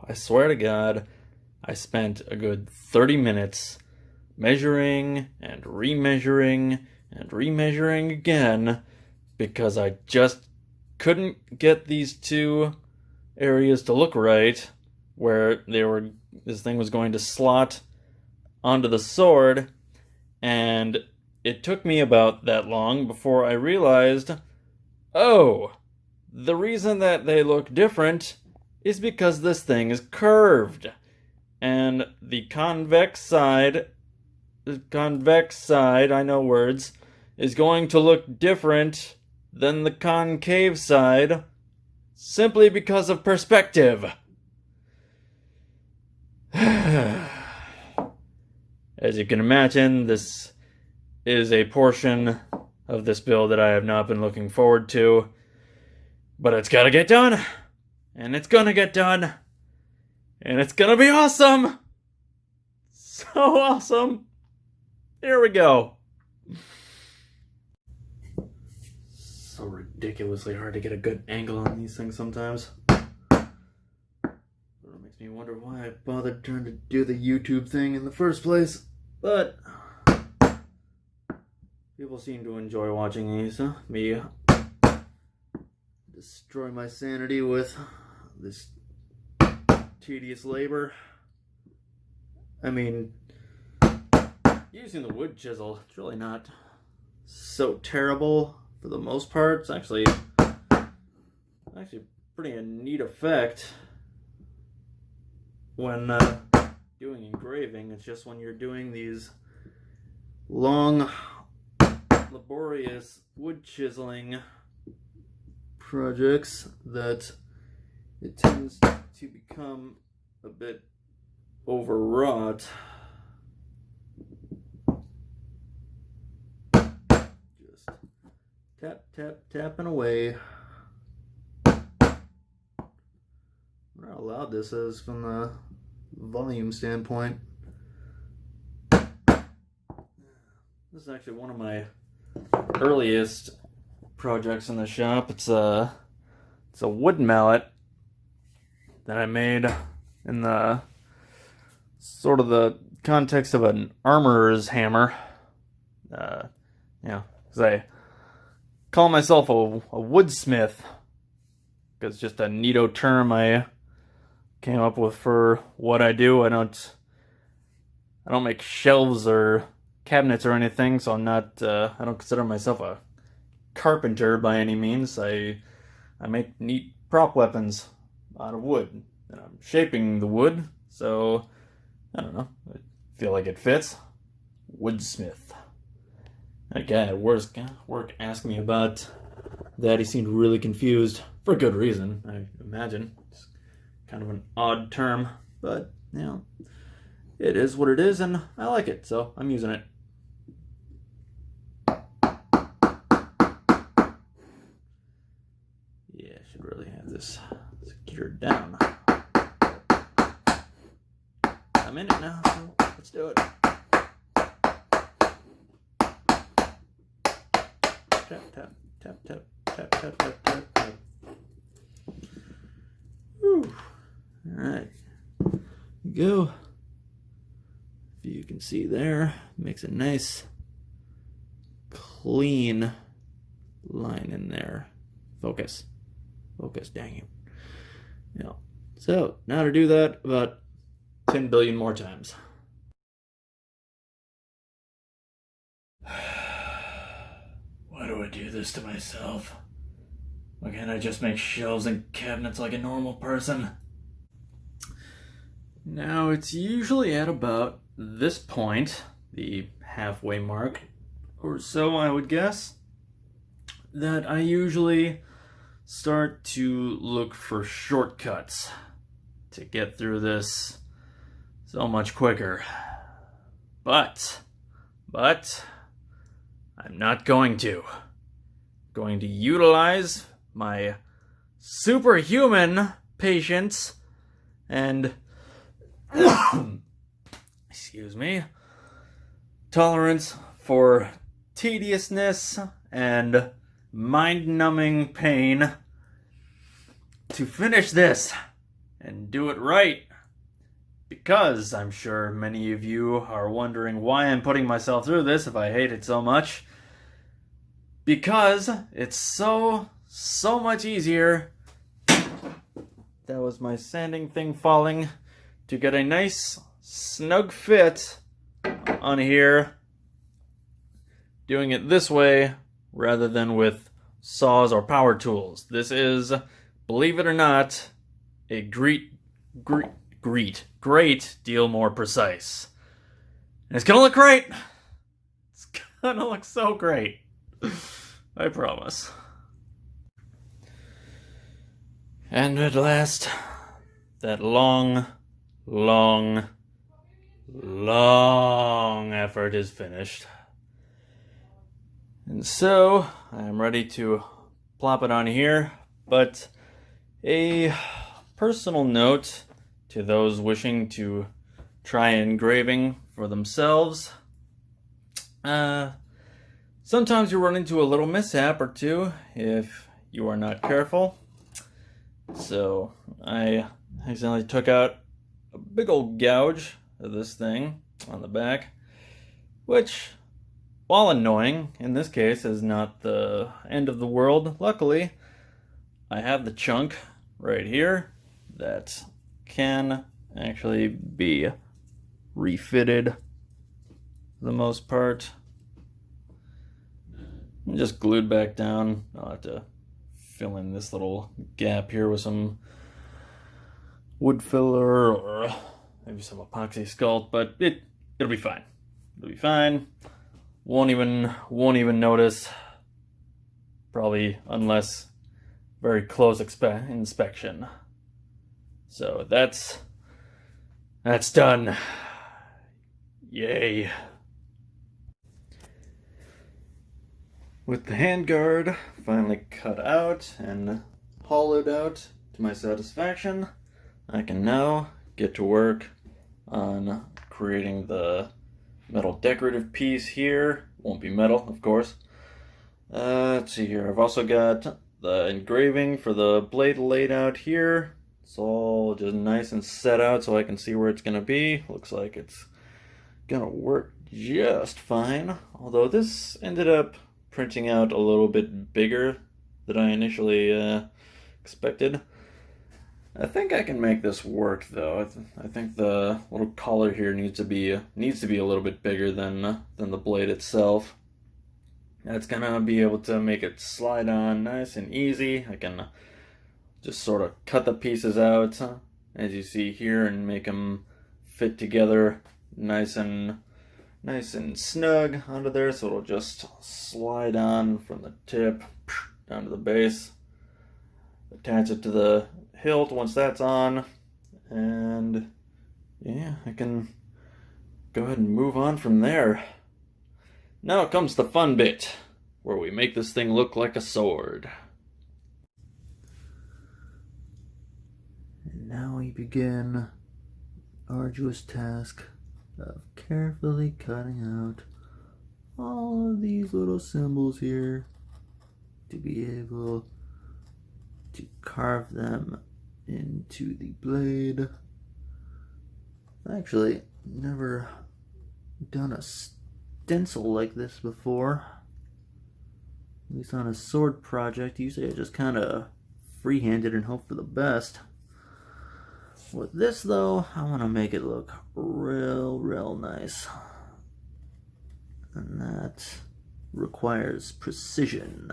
I swear to God, I spent a good 30 minutes measuring and remeasuring and remeasuring again because I just couldn't get these two areas to look right where this thing was going to slot onto the sword, and it took me about that long before I realized, oh, the reason that they look different is because this thing is curved. And the convex side, I know words, is going to look different than the concave side simply because of perspective. As you can imagine, this is a portion of this build that I have not been looking forward to. But it's gotta get done. And it's gonna get done. And it's gonna be awesome. So awesome. Here we go. So ridiculously hard to get a good angle on these things sometimes. It makes me wonder why I bothered trying to do the YouTube thing in the first place. But people seem to enjoy watching these, huh? Me destroy my sanity with this tedious labor. I mean, using the wood chisel, it's really not so terrible for the most part. It's actually pretty a neat effect when doing engraving. It's just when you're doing these long, laborious wood chiseling projects that it tends to become a bit overwrought. Just tap, tap, tapping away. I wonder how loud this is from the volume standpoint. This is actually one of my earliest projects in the shop. It's a wood mallet that I made in the sort of the context of an armorer's hammer. Because I call myself a woodsmith, because it's just a neato term I came up with for what I do. I don't make shelves or cabinets or anything, so I don't consider myself a carpenter by any means. I make neat prop weapons out of wood, and I'm shaping the wood, so I don't know, I feel like it fits. Woodsmith. A guy at work asked me about that. He seemed really confused, for good reason, I imagine. It's kind of an odd term, but it is what it is, and I like it, so I'm using it. Yeah, I should really have this secured down. I'm in it now, so let's do it. Tap, tap, tap, tap, tap, tap, tap, tap, tap. Whew. Alright. Go. If you can see there, makes a nice clean line in there. Focus. Focus, dang it. Yeah. So, now to do that about 10 billion more times. Why do I do this to myself? Why can't I just make shelves and cabinets like a normal person? Now, it's usually at about this point, the halfway mark or so, I would guess, that I usually start to look for shortcuts to get through this so much quicker. But I'm not going to. I'm going to utilize my superhuman patience and excuse me, tolerance for tediousness and mind-numbing pain to finish this and do it right. Because I'm sure many of you are wondering why I'm putting myself through this if I hate it so much. Because it's so much easier. That was my sanding thing falling. To get a nice snug fit on here. Doing it this way rather than with saws or power tools. This is, believe it or not, a great deal more precise. And it's gonna look great. It's gonna look so great. I promise. And at last, that long effort is finished. And so, I am ready to plop it on here, but a personal note to those wishing to try engraving for themselves. Sometimes you run into a little mishap or two if you are not careful. So, I accidentally took out a big old gouge of this thing on the back, which, while annoying, in this case is not the end of the world. Luckily, I have the chunk right here that can actually be refitted for the most part. And just glued back down. I'll have to fill in this little gap here with some wood filler or maybe some epoxy sculpt, but it'll be fine. It'll be fine. Won't even notice, probably, unless very close inspection. So that's done. Yay. With the handguard finally cut out and hollowed out to my satisfaction, I can now get to work on creating the metal decorative piece here. Won't be metal, of course. Let's see here. I've also got the engraving for the blade laid out here. It's all just nice and set out so I can see where it's going to be. Looks like it's going to work just fine. Although this ended up printing out a little bit bigger than I initially expected. I think I can make this work though. I think the little collar here needs to be a little bit bigger than the blade itself. That's gonna be able to make it slide on nice and easy. I can just sort of cut the pieces out as you see here and make them fit together nice and snug onto there, so it'll just slide on from the tip down to the base. Attach it to the hilt once that's on, and yeah, I can go ahead and move on from there. Now comes the fun bit, where we make this thing look like a sword. And now we begin the arduous task of carefully cutting out all of these little symbols here to be able to carve them into the blade. I've actually never done a stencil like this before, at least on a sword project. Usually I just kind of freehand it and hope for the best. With this though, I want to make it look real nice, and that requires precision.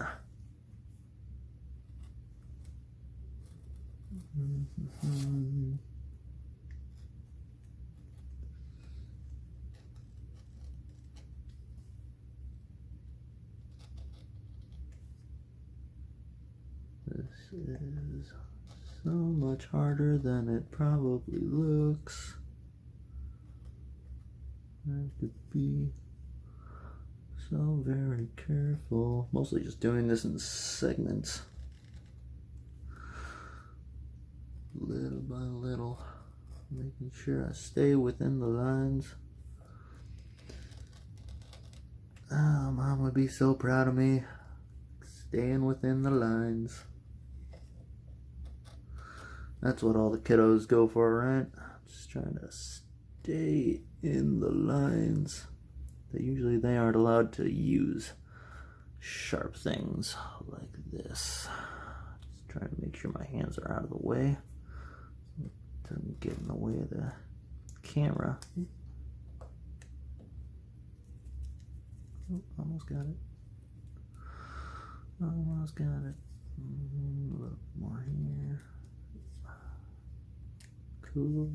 This is so much harder than it probably looks. I have to be so very careful. Mostly just doing this in segments. Little by little. Making sure I stay within the lines. Oh, Mom would be so proud of me. Staying within the lines. That's what all the kiddos go for, right? Just trying to stay in the lines that usually they aren't allowed to use sharp things like this. Just trying to make sure my hands are out of the way. Doesn't get in the way of the camera. Oh, almost got it. Almost got it. A little more here. Cool.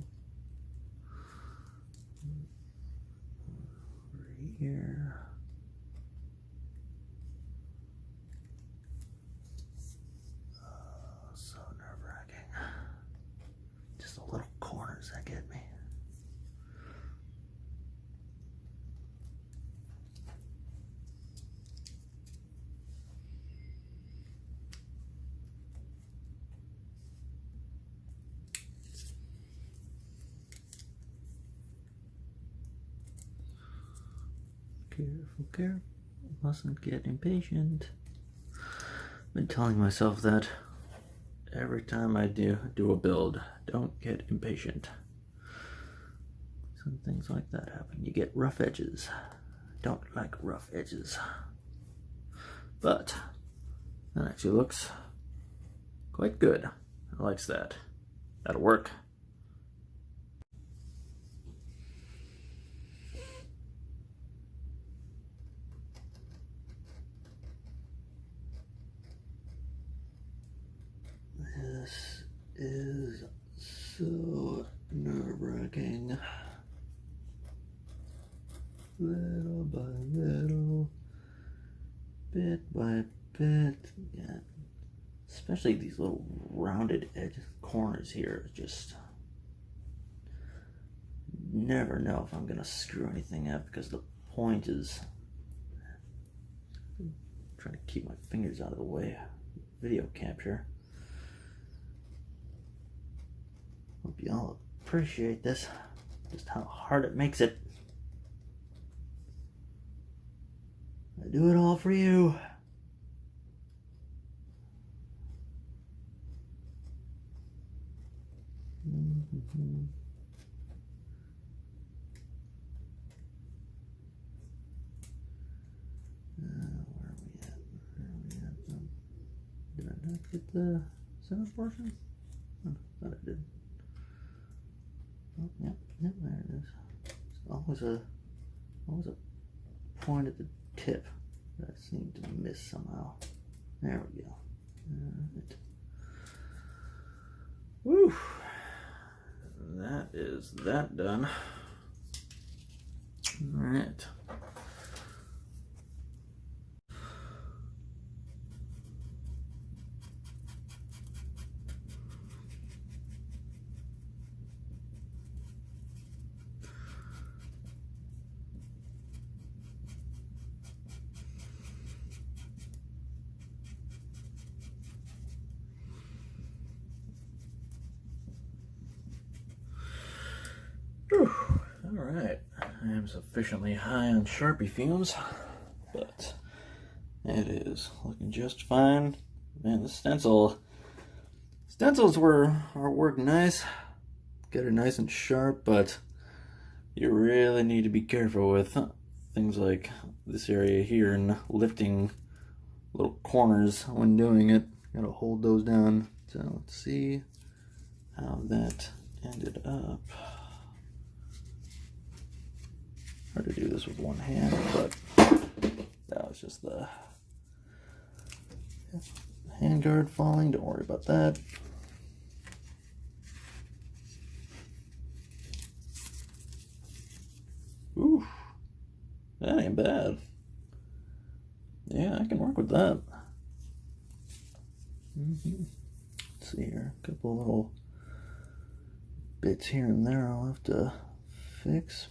Over here. So nerve-wracking. Just the little corners that get me. Careful, careful. Mustn't get impatient. I've been telling myself that every time I do a build. Don't get impatient. Some things like that happen. You get rough edges. Don't like rough edges. But that actually looks quite good. I likes that. That'll work. This is so nerve-wracking. Little by little, bit by bit, yeah. Especially these little rounded edge corners here, just never know if I'm gonna screw anything up because the point is I'm trying to keep my fingers out of the way. Video capture. Hope y'all appreciate this, just how hard it makes it. I do it all for you. Where are we at? Did I not get the center portion? Oh, I thought I did. Oh, yep, there it is. It's always a point at the tip that I seem to miss somehow. There we go. Alright. Woo! That is that done. Alright. Alright, I am sufficiently high on Sharpie fumes, but it is looking just fine. Man, the stencils are working nice. Get her nice and sharp, but you really need to be careful with things like this area here and lifting little corners when doing it. Gotta hold those down. So let's see how that ended up. Hard to do this with one hand, but that was just the handguard falling. Don't worry about that. Ooh, that ain't bad. Yeah, I can work with that. Let's see here, a couple little bits here and there I'll have to fix.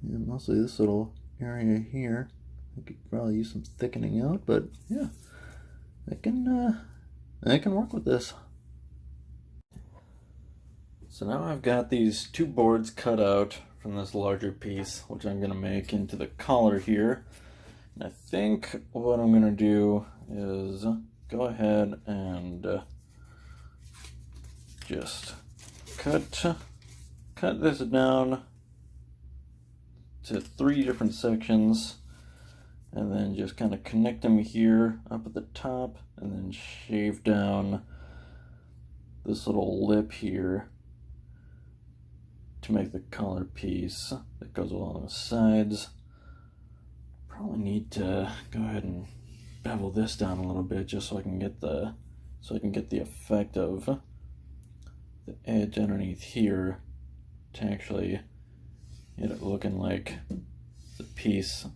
Yeah, mostly this little area here. I could probably use some thickening out, but yeah, I can work with this. So now I've got these two boards cut out from this larger piece, which I'm going to make into the collar here. And I think what I'm going to do is go ahead and just cut this down to 3 different sections, and then just kind of connect them here up at the top, and then shave down this little lip here to make the collar piece that goes along the sides. Probably need to go ahead and bevel this down a little bit just so I can get the effect of the edge underneath here to actually get it looking like the piece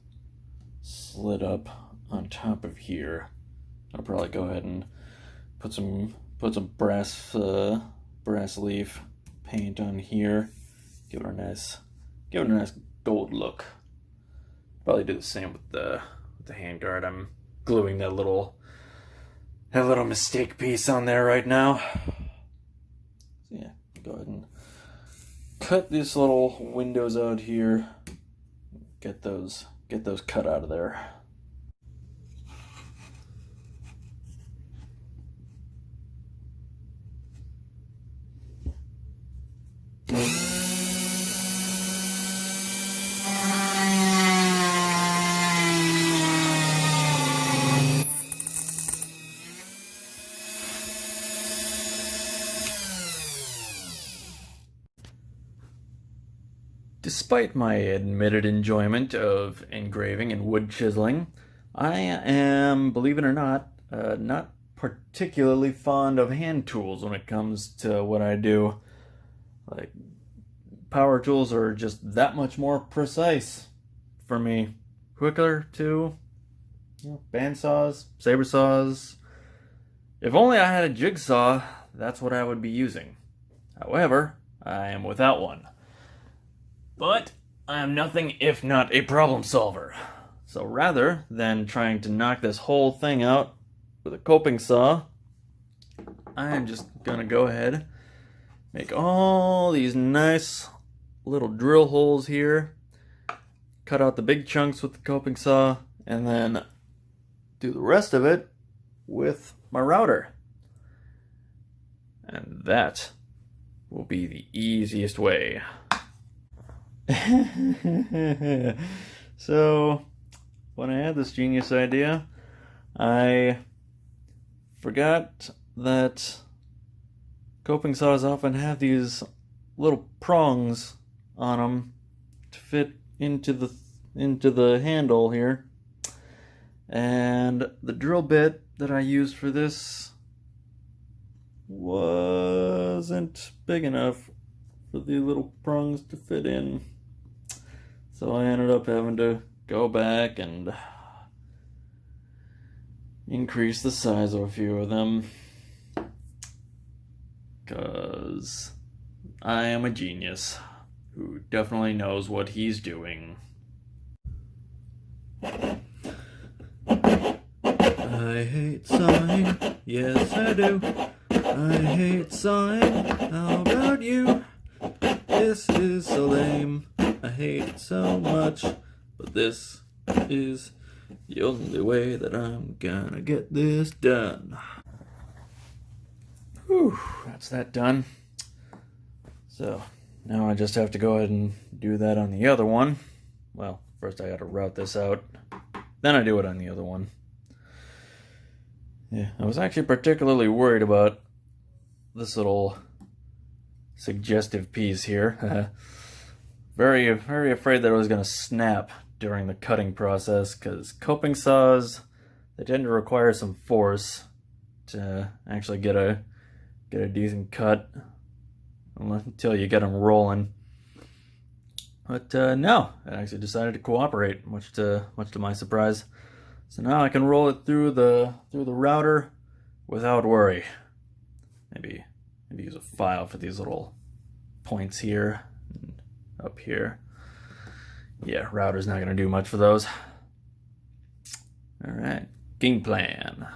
slid up on top of here. I'll probably go ahead and put some brass leaf paint on here. Give it a nice gold look. Probably do the same with the handguard. I'm gluing that little mistake piece on there right now. So yeah, go ahead and cut these little windows out here. Get those cut out of there. Despite my admitted enjoyment of engraving and wood chiseling, I am, believe it or not particularly fond of hand tools when it comes to what I do. Like, power tools are just that much more precise for me. Quicker too. Bandsaws, saber saws. If only I had a jigsaw, that's what I would be using. However, I am without one. But I am nothing if not a problem solver. So rather than trying to knock this whole thing out with a coping saw, I am just gonna go ahead, make all these nice little drill holes here, cut out the big chunks with the coping saw, and then do the rest of it with my router. And that will be the easiest way. So, when I had this genius idea, I forgot that coping saws often have these little prongs on them to fit into the handle here. And the drill bit that I used for this wasn't big enough for the little prongs to fit in. So I ended up having to go back and increase the size of a few of them, because I am a genius who definitely knows what he's doing. I hate sawing, yes I do. I hate sawing, how about you? This is so lame, I hate it so much, but this is the only way that I'm gonna get this done. Whew, that's that done. So now I just have to go ahead and do that on the other one. Well, first I gotta route this out, then I do it on the other one. Yeah, I was actually particularly worried about this little suggestive piece here. Very, very afraid that it was going to snap during the cutting process, because coping saws, they tend to require some force to actually get a decent cut until you get them rolling. But no, it actually decided to cooperate, much to my surprise. So now I can roll it through the router without worry. Maybe use a file for these little points here and up here. Yeah, router's not gonna do much for those. All right, game plan.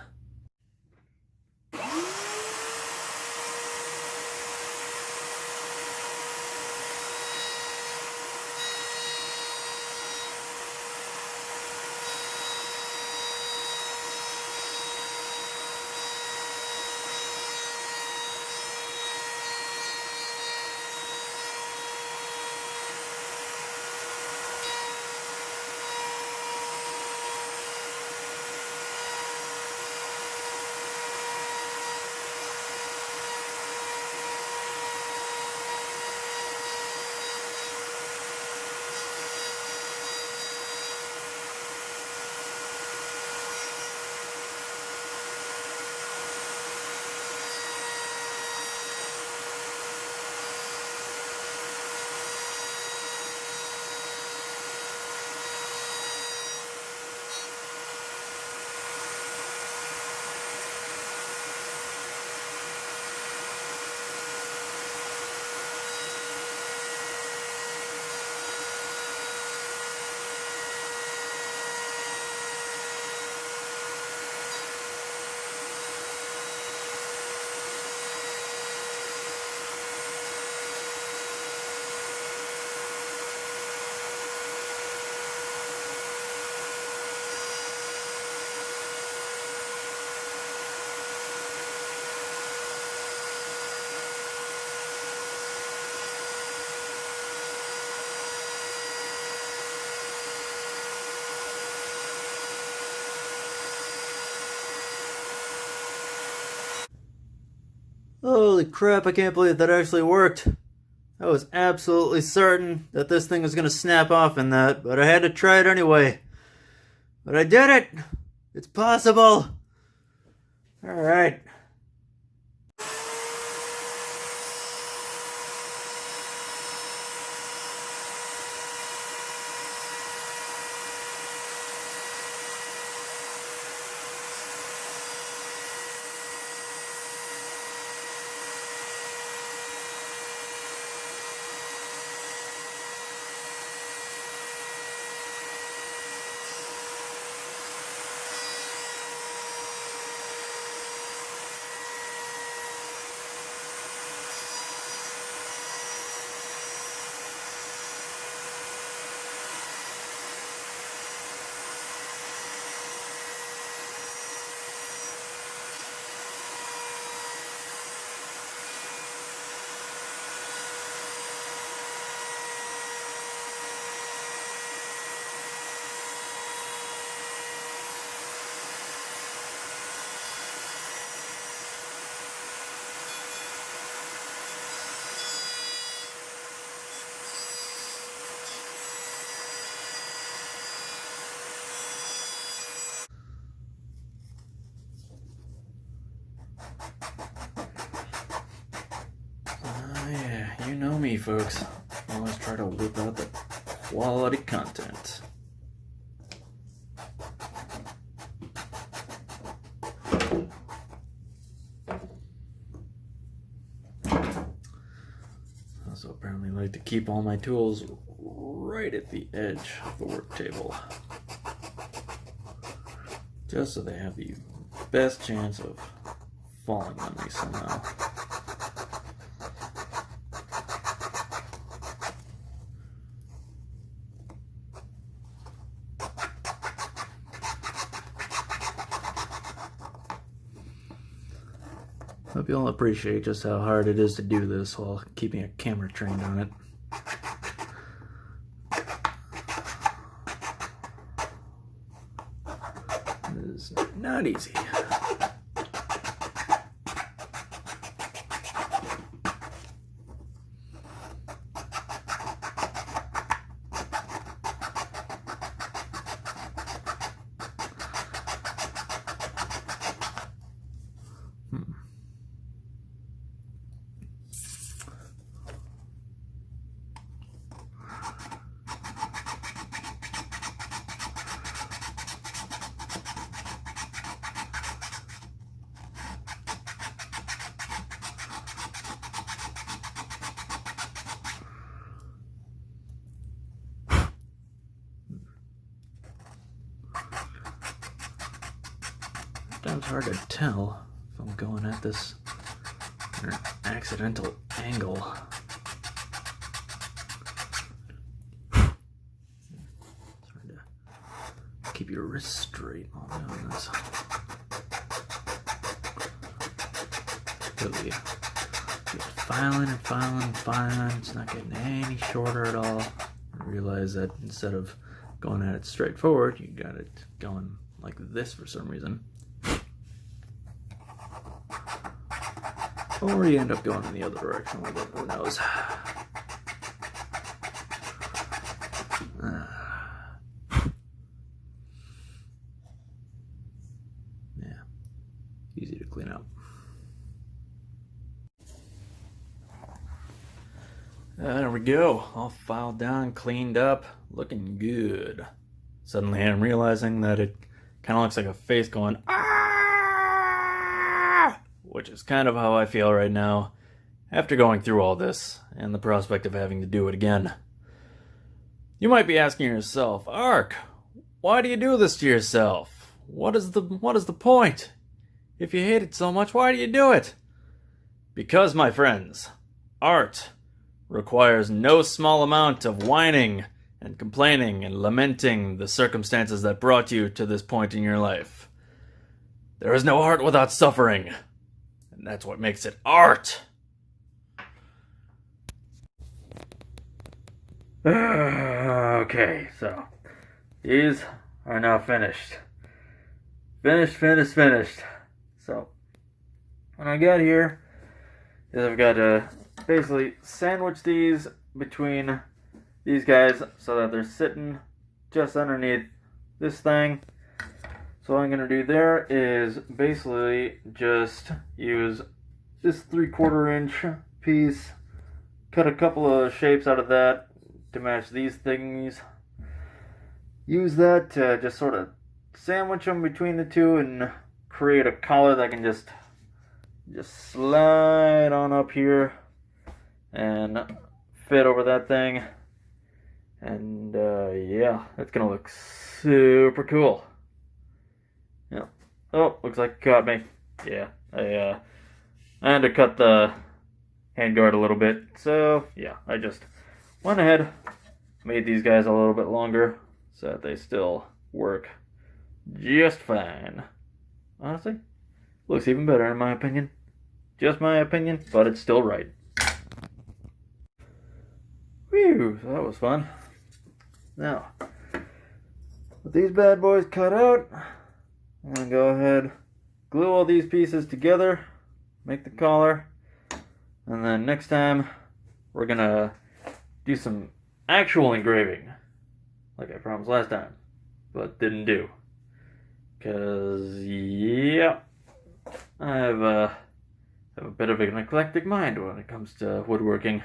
Holy crap, I can't believe that actually worked. I was absolutely certain that this thing was going to snap off in that, but I had to try it anyway. But I did it! It's possible! Alright. Yeah, you know me, folks. I always try to whip out the quality content. I also apparently like to keep all my tools right at the edge of the work table, just so they have the best chance of falling on me somehow. Hope you'll appreciate just how hard it is to do this while keeping a camera trained on it. It is not easy. Sometimes hard to tell if I'm going at this at an accidental angle. It's hard to keep your wrist straight while doing this. Really, just filing and filing and filing. It's not getting any shorter at all. I realize that instead of going at it straight forward, you got it going like this for some reason. Or you end up going in the other direction with it, who knows. Yeah, easy to clean up. There we go, all filed down, cleaned up, looking good. Suddenly I'm realizing that it kind of looks like a face going, ah! Which is kind of how I feel right now after going through all this and the prospect of having to do it again. You might be asking yourself, Ark, why do you do this to yourself? What is the point? If you hate it so much, why do you do it? Because, my friends, art requires no small amount of whining and complaining and lamenting the circumstances that brought you to this point in your life. There is no art without suffering. And that's what makes it art. Okay, so these are now finished. Finished. So when I got here, is I've got to basically sandwich these between these guys so that they're sitting just underneath this thing. So what I'm going to do there is basically just use this 3/4 inch piece, cut a couple of shapes out of that to match these things. Use that to just sort of sandwich them between the two and create a collar that can just slide on up here and fit over that thing. And yeah, it's gonna look super cool. Yeah. Oh, looks like it caught me. Yeah, I had to cut the handguard a little bit. So yeah, I just went ahead, made these guys a little bit longer so that they still work just fine. Honestly, looks even better in my opinion. Just my opinion, but it's still right. Whew, so that was fun. Now, with these bad boys cut out, I'm going to go ahead, glue all these pieces together, make the collar, and then next time we're going to do some actual engraving, like I promised last time, but didn't do. Because, yeah, I have a bit of an eclectic mind when it comes to woodworking.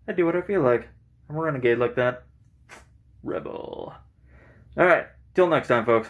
I do what I feel like. I'm a renegade like that. Rebel. Alright, till next time, folks.